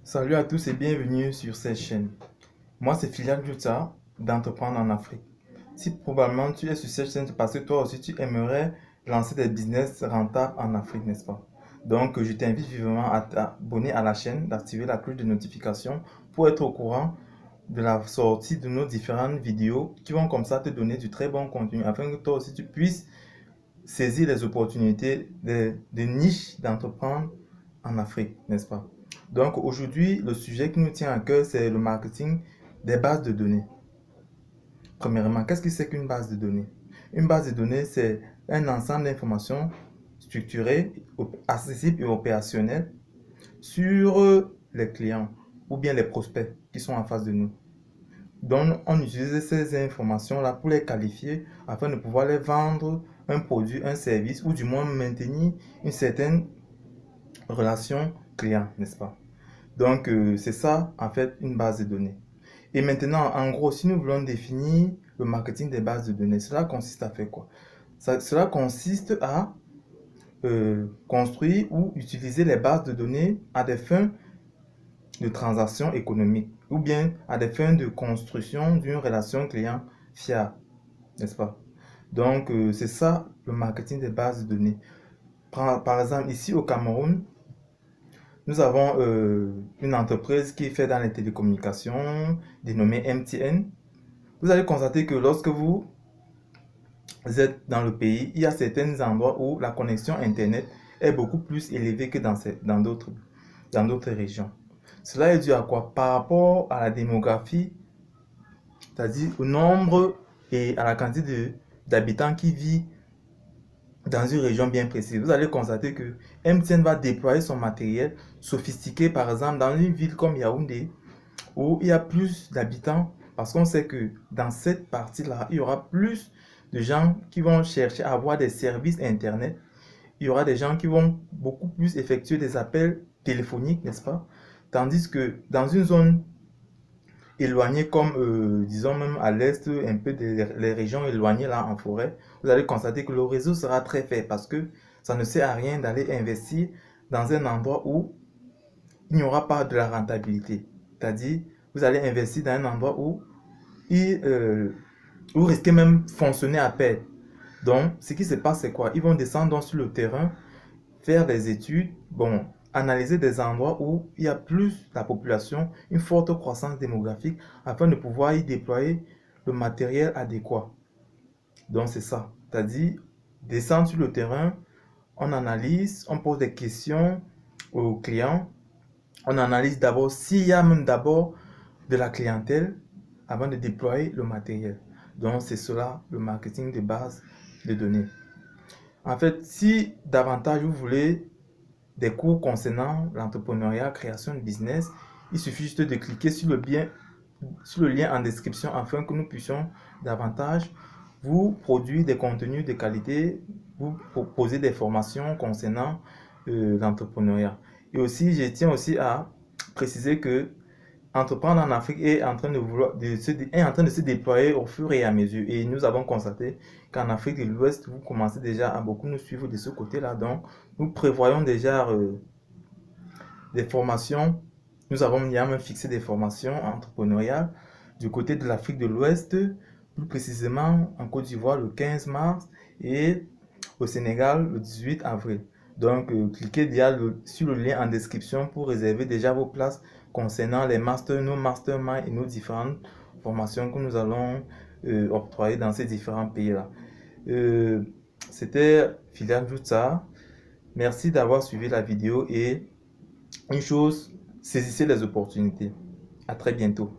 Salut à tous et bienvenue sur cette chaîne. Moi, c'est Filial Juta d'Entreprendre en Afrique. Si probablement tu es sur cette chaîne, c'est parce que toi aussi tu aimerais lancer des business rentables en Afrique, n'est-ce pas? Donc, je t'invite vivement à t'abonner à la chaîne, d'activer la cloche de notification pour être au courant de la sortie de nos différentes vidéos qui vont comme ça te donner du très bon contenu afin que toi aussi tu puisses saisir les opportunités de niches d'entreprendre en Afrique, n'est-ce pas? Donc aujourd'hui, le sujet qui nous tient à cœur, c'est le marketing des bases de données. Premièrement, qu'est-ce que c'est qu'une base de données? Une base de données, c'est un ensemble d'informations structurées, accessibles et opérationnelles sur les clients ou bien les prospects qui sont en face de nous. Donc, on utilise ces informations-là pour les qualifier afin de pouvoir les vendre un produit, un service ou du moins maintenir une certaine relation client, n'est-ce pas? Donc, c'est ça, en fait, une base de données. Et maintenant, en gros, si nous voulons définir le marketing des bases de données, cela consiste à faire quoi? Cela consiste à construire ou utiliser les bases de données à des fins de transactions économiques ou bien à des fins de construction d'une relation client fiable, n'est-ce pas? Donc, c'est ça le marketing des bases de données. Par exemple, ici au Cameroun, nous avons une entreprise qui fait dans les télécommunications, dénommée MTN. Vous allez constater que lorsque vous êtes dans le pays, il y a certains endroits où la connexion Internet est beaucoup plus élevée que dans d'autres régions. Cela est dû à quoi? Par rapport à la démographie, c'est-à-dire au nombre et à la quantité d'habitants qui vivent dans une région bien précise. Vous allez constater que MTN va déployer son matériel sophistiqué, par exemple, dans une ville comme Yaoundé, où il y a plus d'habitants, parce qu'on sait que dans cette partie-là, il y aura plus de gens qui vont chercher à avoir des services Internet. Il y aura des gens qui vont beaucoup plus effectuer des appels téléphoniques, n'est-ce pas? Tandis que dans une zone éloignée comme, disons même à l'est, un peu les régions éloignées là en forêt, vous allez constater que le réseau sera très faible parce que ça ne sert à rien d'aller investir dans un endroit où il n'y aura pas de la rentabilité. C'est-à-dire, vous allez investir dans un endroit où vous risquez même de fonctionner à perte. Donc, ce qui se passe, c'est quoi? Ils vont descendre donc sur le terrain, faire des études, bon, analyser des endroits où il y a plus la population, une forte croissance démographique, afin de pouvoir y déployer le matériel adéquat. Donc, c'est ça. C'est-à-dire, descendre sur le terrain, on analyse, on pose des questions aux clients, on analyse d'abord s'il y a même d'abord de la clientèle avant de déployer le matériel. Donc, c'est cela le marketing de base de données. En fait, si davantage vous voulez des cours concernant l'entrepreneuriat, création de business, il suffit juste de cliquer sur le lien en description afin que nous puissions davantage vous produire des contenus de qualité, vous proposer des formations concernant l'entrepreneuriat. Et aussi, je tiens aussi à préciser que Entreprendre en Afrique est en train de se déployer au fur et à mesure. Et nous avons constaté qu'en Afrique de l'Ouest, vous commencez déjà à beaucoup nous suivre de ce côté-là. Donc, nous prévoyons déjà des formations. Nous avons même fixé des formations entrepreneuriales du côté de l'Afrique de l'Ouest, plus précisément en Côte d'Ivoire le 15 mars et au Sénégal le 18 avril. Donc, cliquez déjà sur le lien en description pour réserver déjà vos places concernant les masters, nos masterminds et nos différentes formations que nous allons octroyer dans ces différents pays-là. C'était Filial Jutsa. Merci d'avoir suivi la vidéo et une chose, saisissez les opportunités. À très bientôt.